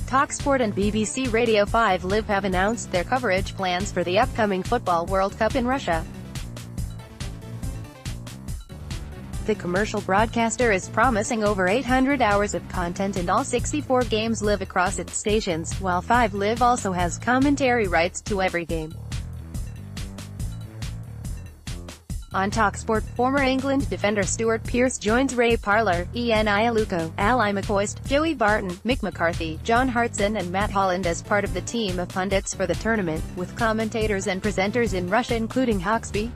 talkSPORT and BBC Radio 5 Live have announced their coverage plans for the upcoming Football World Cup in Russia. The commercial broadcaster is promising over 800 hours of content and all 64 games live across its stations, while 5 Live also has commentary rights to every game. On talkSPORT, former England defender Stuart Pearce joins Ray Parlour, Eni Aluko, McCoist, Joey Barton, Mick McCarthy, Hartson and Matt Holland as part of the team of pundits for the tournament, with commentators and presenters in Russia including talkSPORT.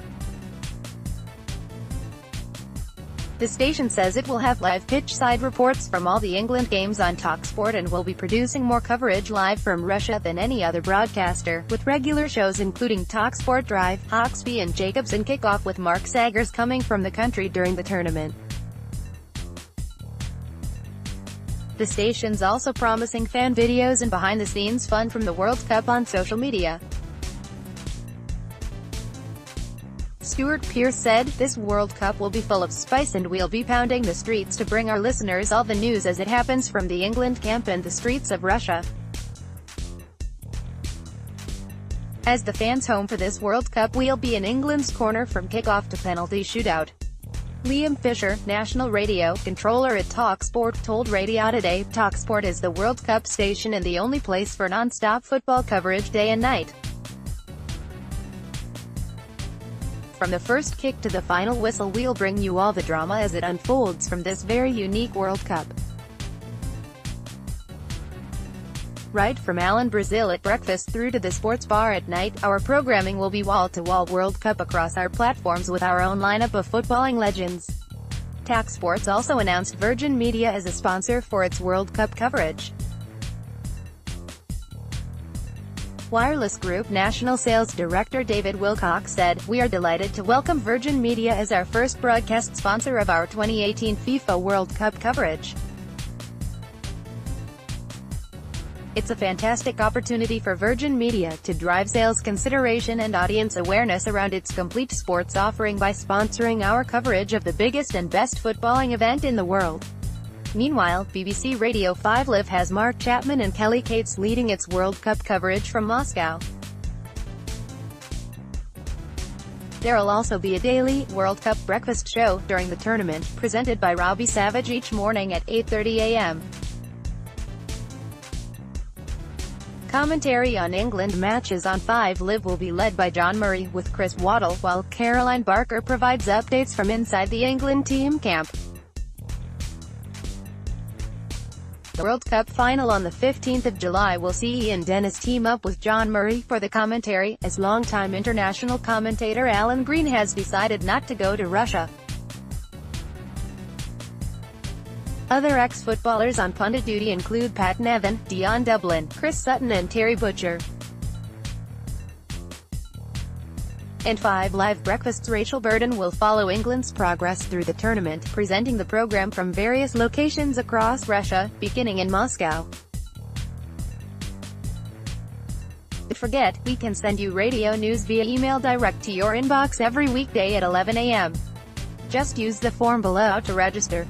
The station says it will have live pitch-side reports from all the England games on talkSPORT and will be producing more coverage live from Russia than any other broadcaster, with regular shows including talkSPORT Drive, talkSPORT and Jacobs and Kickoff with Mark Saggers coming from the country during the tournament. The station's also promising fan videos and behind-the-scenes fun from the World Cup on social media. Stuart Pearce said, "This World Cup will be full of spice and we'll be pounding the streets to bring our listeners all the news as it happens from the England camp and the streets of Russia. As the fans home for this World Cup, we'll be in England's corner from kickoff to penalty shootout." Liam Fisher, national radio controller at talkSPORT, told Radio Today, "talkSPORT is the World Cup station and the only place for non-stop football coverage day and night. From the first kick to the final whistle, we'll bring you all the drama as it unfolds from this very unique World Cup. Right from Alan Brazil at breakfast through to the sports bar at night, our programming will be wall-to-wall World Cup across our platforms with our own lineup of footballing legends." talkSPORT's also announced Virgin Media as a sponsor for its World Cup coverage. Wireless Group National Sales Director David Wilcox said, "We are delighted to welcome Virgin Media as our first broadcast sponsor of our 2018 FIFA World Cup coverage. It's a fantastic opportunity for Virgin Media to drive sales consideration and audience awareness around its complete sports offering by sponsoring our coverage of the biggest and best footballing event in the world." Meanwhile, BBC Radio 5 Live has Mark Chapman and Kelly Cates leading its World Cup coverage from Moscow. There'll also be a daily World Cup breakfast show during the tournament, presented by Robbie Savage each morning at 8:30 a.m. Commentary on England matches on 5 Live will be led by John Murray, with Chris Waddle, while Caroline Barker provides updates from inside the England team camp. The World Cup final on the 15th of July will see Ian Dennis team up with John Murray for the commentary, as longtime international commentator Alan Green has decided not to go to Russia. Other ex-footballers on pundit duty include Pat Nevin, Dion Dublin, Chris Sutton and Terry Butcher. And 5 Live Breakfast's Rachel Burden will follow England's progress through the tournament, presenting the program from various locations across Russia, beginning in Moscow. Don't forget, we can send you radio news via email direct to your inbox every weekday at 11 a.m. Just use the form below to register.